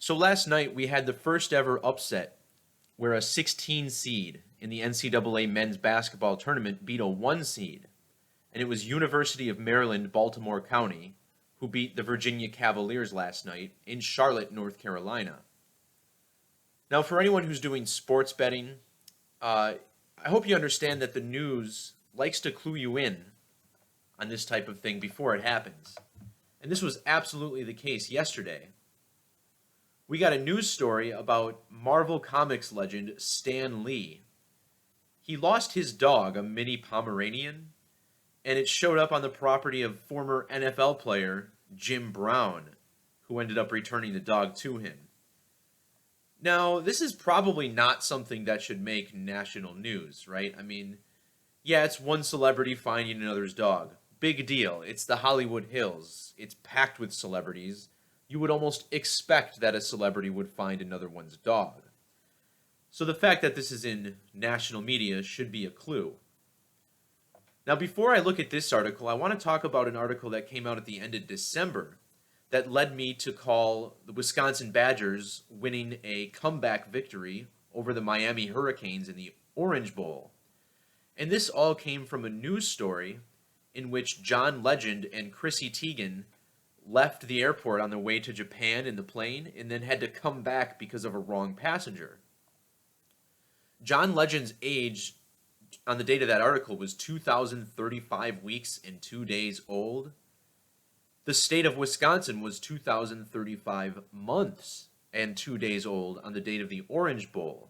So last night we had the first ever upset where a 16 seed in the NCAA men's basketball tournament beat a 1 seed, and it was University of Maryland, Baltimore County, who beat the Virginia Cavaliers last night in Charlotte, North Carolina. Now, for anyone who's doing sports betting, I hope you understand that the news likes to clue you in on this type of thing before it happens. And this was absolutely the case yesterday. We got a news story about Marvel Comics legend Stan Lee. He lost his dog, a mini Pomeranian, and it showed up on the property of former NFL player Jim Brown, who ended up returning the dog to him. Now, this is probably not something that should make national news, right? I mean, yeah, it's one celebrity finding another's dog. Big deal. It's the Hollywood Hills. It's packed with celebrities. You would almost expect that a celebrity would find another one's dog. So the fact that this is in national media should be a clue. Now, before I look at this article, I want to talk about an article that came out at the end of December that led me to call the Wisconsin Badgers winning a comeback victory over the Miami Hurricanes in the Orange Bowl. And this all came from a news story in which John Legend and Chrissy Teigen left the airport on their way to Japan in the plane and then had to come back because of a wrong passenger. John Legend's age on the date of that article was 2,035 weeks and 2 days old. The state of Wisconsin was 2,035 months and 2 days old on the date of the Orange Bowl.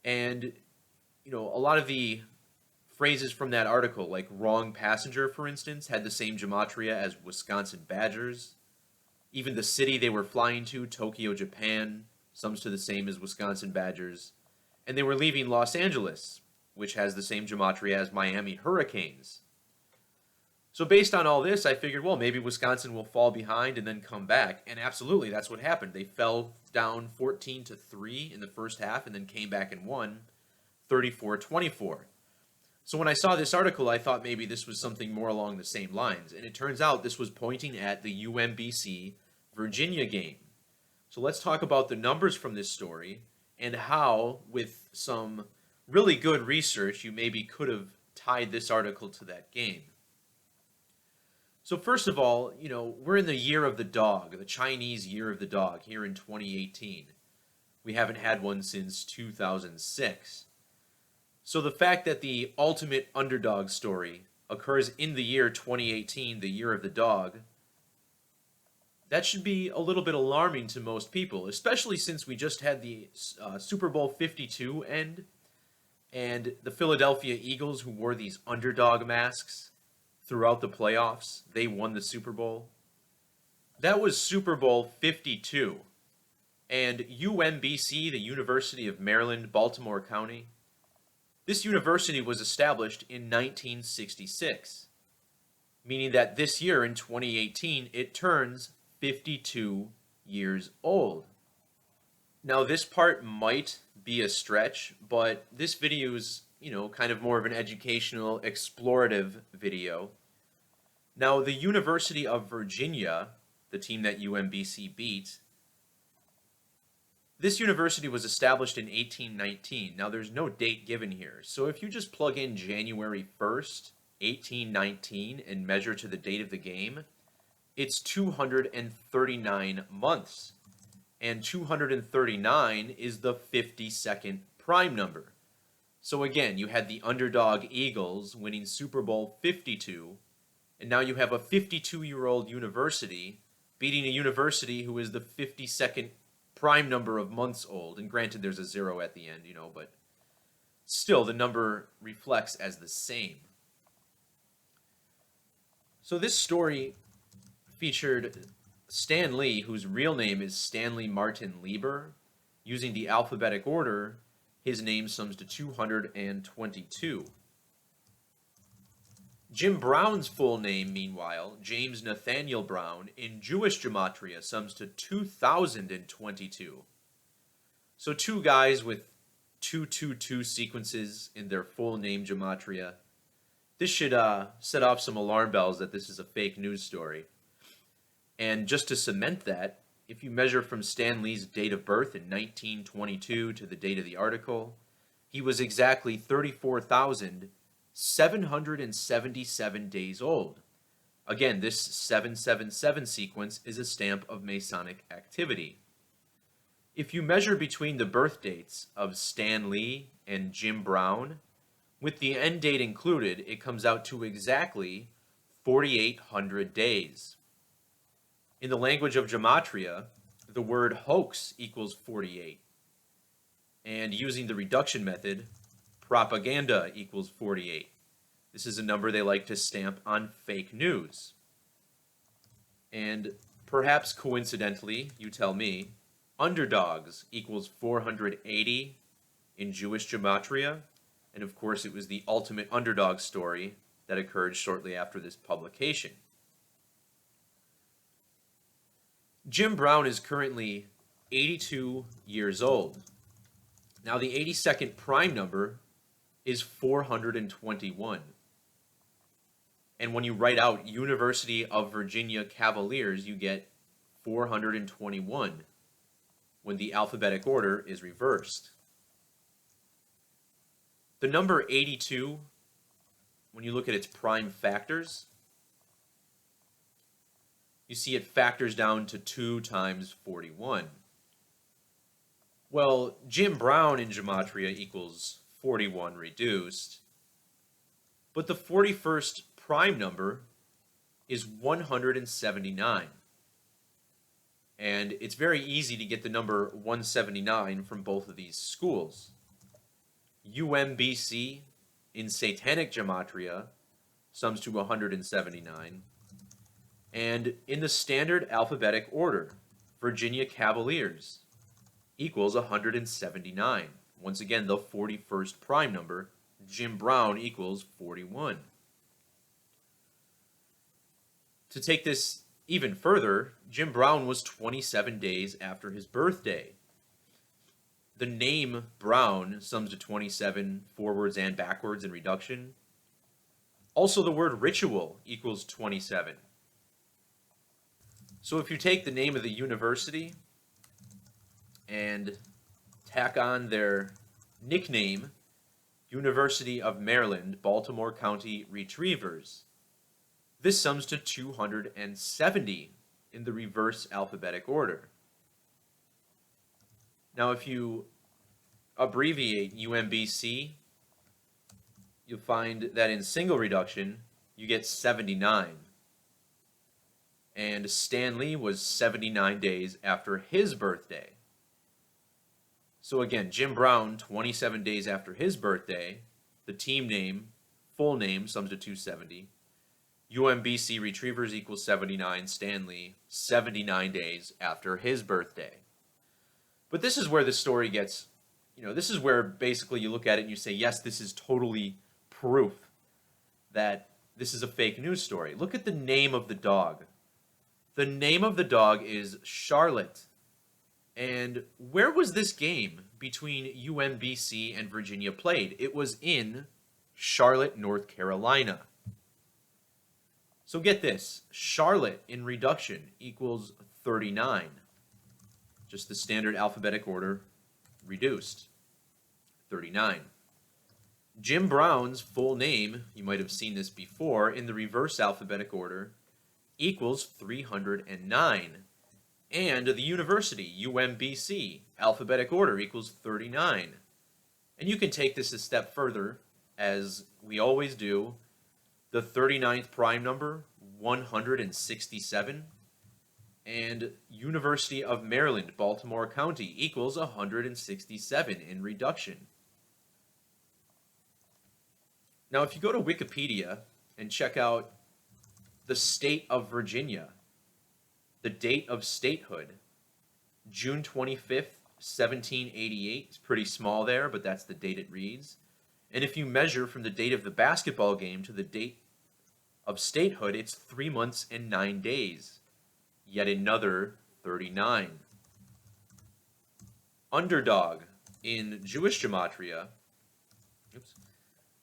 And, a lot of the phrases from that article, like wrong passenger, for instance, had the same gematria as Wisconsin Badgers. Even the city they were flying to, Tokyo, Japan, sums to the same as Wisconsin Badgers. And they were leaving Los Angeles, which has the same gematria as Miami Hurricanes. So based on all this, I figured, well, maybe Wisconsin will fall behind and then come back. And absolutely, that's what happened. They fell down 14-3 in the first half and then came back and won 34-24. So when I saw this article, I thought maybe this was something more along the same lines. And it turns out this was pointing at the UMBC Virginia game. So let's talk about the numbers from this story and how, with some really good research, you maybe could have tied this article to that game. So first of all, we're in the year of the dog, the Chinese year of the dog, here in 2018. We haven't had one since 2006. So the fact that the ultimate underdog story occurs in the year 2018, the year of the dog, that should be a little bit alarming to most people, especially since we just had the Super Bowl 52 end, and the Philadelphia Eagles, who wore these underdog masks throughout the playoffs, they won the Super Bowl. That was Super Bowl 52. And UMBC, the University of Maryland, Baltimore County, this university was established in 1966, meaning that this year, in 2018, it turns 52 years old. Now, this part might be a stretch, but this video is, kind of more of an educational, explorative video. Now, the University of Virginia, the team that UMBC beat, this university was established in 1819. Now, there's no date given here. So if you just plug in January 1st, 1819, and measure to the date of the game, it's 239 months. And 239 is the 52nd prime number. So again, you had the underdog Eagles winning Super Bowl 52, and now you have a 52-year-old university beating a university who is the 52nd prime number of months old. And granted, there's a 0 at the end, but still the number reflects as the same. So this story featured Stan Lee, whose real name is Stanley Martin Lieber. Using the alphabetic order, his name sums to 222. Jim Brown's full name, meanwhile, James Nathaniel Brown, in Jewish gematria sums to 2022. So two guys with 222 sequences in their full name gematria. This should set off some alarm bells that this is a fake news story. And just to cement that, If you measure from Stan Lee's date of birth in 1922 to the date of the article, he was exactly 34,777 days old. Again, this 777 sequence is a stamp of Masonic activity. If you measure between the birth dates of Stan Lee and Jim Brown, with the end date included, it comes out to exactly 4,800 days. In the language of Gematria, the word hoax equals 48. And using the reduction method, propaganda equals 48. This is a number they like to stamp on fake news. And perhaps coincidentally, you tell me, underdogs equals 480 in Jewish Gematria. And of course, it was the ultimate underdog story that occurred shortly after this publication. Jim Brown is currently 82 years old. Now, the 82nd prime number is 421. And when you write out University of Virginia Cavaliers, you get 421 when the alphabetic order is reversed. The number 82, when you look at its prime factors, you see it factors down to 2 times 41. Well, Jim Brown in Gematria equals 41 reduced, but the 41st prime number is 179. And it's very easy to get the number 179 from both of these schools. UMBC in Satanic Gematria sums to 179. And in the standard alphabetic order, Virginia Cavaliers equals 179. Once again, the 41st prime number, Jim Brown equals 41. To take this even further, Jim Brown was 27 days after his birthday. The name Brown sums to 27 forwards and backwards in reduction. Also, the word ritual equals 27. So if you take the name of the university and tack on their nickname, University of Maryland, Baltimore County Retrievers, this sums to 270 in the reverse alphabetic order. Now, if you abbreviate UMBC, you'll find that in single reduction, you get 79. And Stan Lee was 79 days after his birthday. So again, Jim Brown, 27 days after his birthday, the team name, full name, sums to 270. UMBC Retrievers equals 79, Stan Lee, 79 days after his birthday. But this is where the story gets, this is where basically you look at it and you say, yes, this is totally proof that this is a fake news story. Look at the name of the dog. The name of the dog is Charlotte. And where was this game between UMBC and Virginia played? It was in Charlotte, North Carolina. So get this, Charlotte in reduction equals 39. Just the standard alphabetic order reduced. 39. Jim Brown's full name, you might have seen this before, in the reverse alphabetic order, equals 309. And the university, UMBC, alphabetic order equals 39. And you can take this a step further, as we always do. The 39th prime number, 167. And University of Maryland, Baltimore County equals 167 in reduction. Now, if you go to Wikipedia and check out the state of Virginia, the date of statehood, June 25th, 1788. It's pretty small there, but that's the date it reads. And if you measure from the date of the basketball game to the date of statehood, it's 3 months and 9 days. Yet another 39. Underdog in Jewish Gematria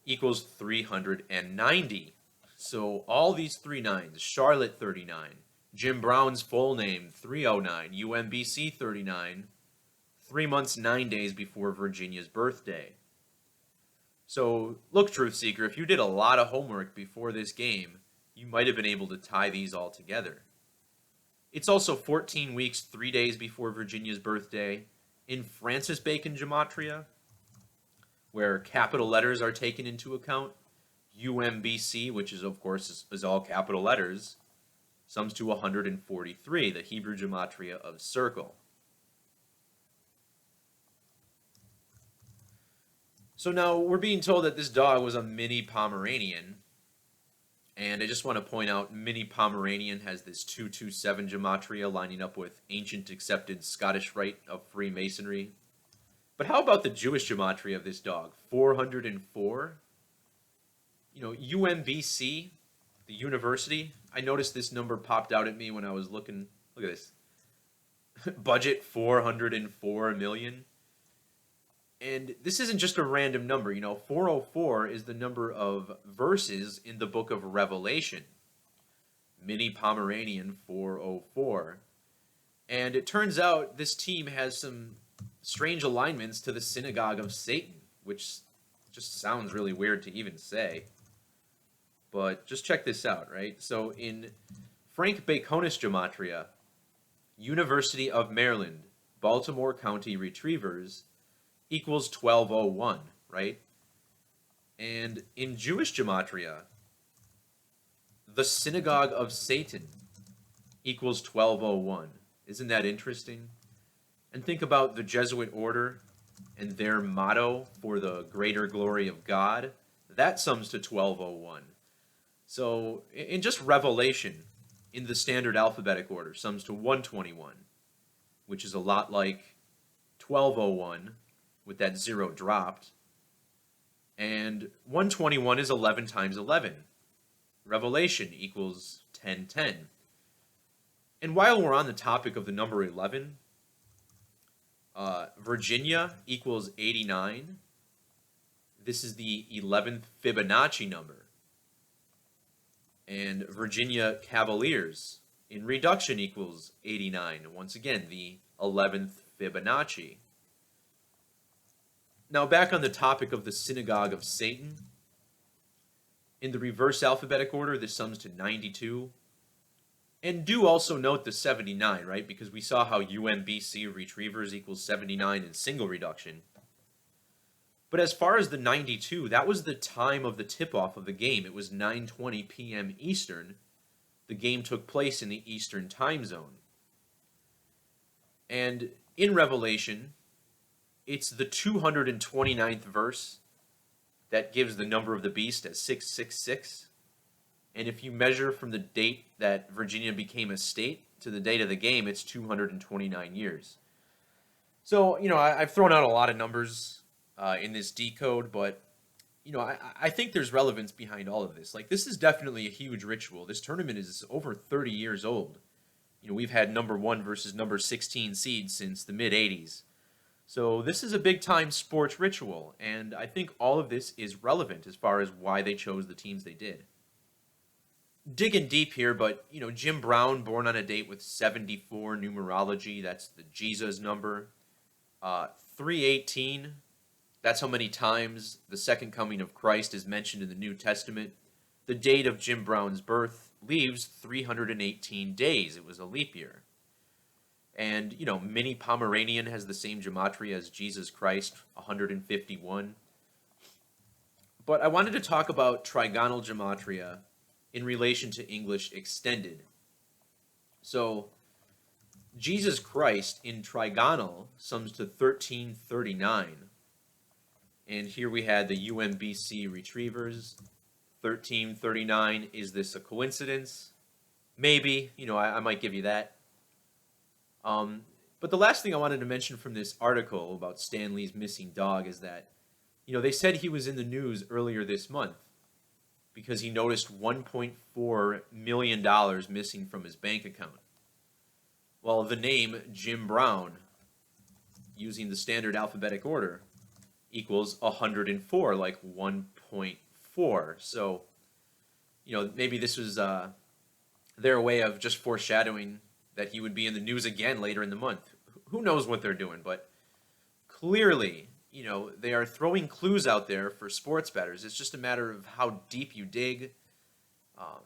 equals 390. So all these 3 nines, Charlotte 39, Jim Brown's full name, 309, UMBC 39, 3 months, 9 days before Virginia's birthday. So, look, Truth Seeker, if you did a lot of homework before this game, you might have been able to tie these all together. It's also 14 weeks, 3 days before Virginia's birthday in Francis Bacon Gematria, where capital letters are taken into account. UMBC, which is, of course, is all capital letters, sums to 143, the Hebrew Gematria of circle. So now we're being told that this dog was a mini Pomeranian. And I just want to point out, mini Pomeranian has this 227 gematria lining up with ancient accepted Scottish rite of Freemasonry. But how about the Jewish gematria of this dog? 404. You know, UMBC, the university. I noticed this number popped out at me when I was looking. Look at this. Budget 404 million. And this isn't just a random number, 404 is the number of verses in the book of Revelation. Mini Pomeranian 404. And it turns out this team has some strange alignments to the synagogue of Satan, which just sounds really weird to even say. But just check this out, right? So in Frank Baconus Gematria, University of Maryland, Baltimore County Retrievers, equals 1201, right? And in Jewish gematria, the synagogue of Satan equals 1201. Isn't that interesting? And think about the Jesuit order and their motto for the greater glory of God. That sums to 1201. So in just Revelation, in the standard alphabetic order, sums to 121, which is a lot like 1201, with that 0 dropped. And 121 is 11 times 11. Revelation equals 1010. And while we're on the topic of the number 11, Virginia equals 89. This is the 11th Fibonacci number. And Virginia Cavaliers in reduction equals 89. Once again, the 11th Fibonacci. Now, back on the topic of the synagogue of Satan, in the reverse alphabetic order, this sums to 92. And do also note the 79, right? Because we saw how UMBC retrievers equals 79 in single reduction. But as far as the 92, that was the time of the tip-off of the game. It was 9:20 p.m. Eastern. The game took place in the Eastern time zone. And in Revelation, it's the 229th verse that gives the number of the beast as 666. And if you measure from the date that Virginia became a state to the date of the game, it's 229 years. So, I've thrown out a lot of numbers in this decode, but, I think there's relevance behind all of this. Like, this is definitely a huge ritual. This tournament is over 30 years old. We've had number 1 versus number 16 seeds since the mid-'80s. So this is a big-time sports ritual, and I think all of this is relevant as far as why they chose the teams they did. Digging deep here, but, Jim Brown, born on a date with 74 numerology, that's the Jesus number. 318, that's how many times the second coming of Christ is mentioned in the New Testament. The date of Jim Brown's birth leaves 318 days. It was a leap year. And, mini Pomeranian has the same gematria as Jesus Christ, 151. But I wanted to talk about trigonal gematria in relation to English extended. So, Jesus Christ in trigonal sums to 1339. And here we had the UMBC retrievers. 1339, is this a coincidence? Maybe, I might give you that. But the last thing I wanted to mention from this article about Stan Lee's missing dog is that, they said he was in the news earlier this month because he noticed $1.4 million missing from his bank account. Well, the name Jim Brown, using the standard alphabetic order, equals 104, like 1.4. So, maybe this was their way of just foreshadowing that he would be in the news again later in the month. Who knows what they're doing, but clearly, they are throwing clues out there for sports bettors. It's just a matter of how deep you dig,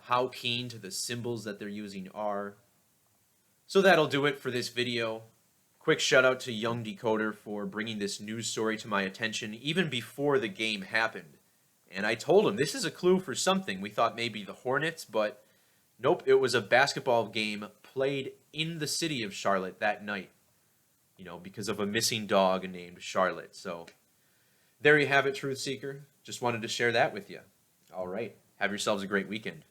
how keen to the symbols that they're using are. So that'll do it for this video. Quick shout out to Young Decoder for bringing this news story to my attention even before the game happened. And I told him this is a clue for something. We thought maybe the Hornets, but nope, it was a basketball game played in the city of Charlotte that night, because of a missing dog named Charlotte. So there you have it, Truth Seeker. Just wanted to share that with you. All right. Have yourselves a great weekend.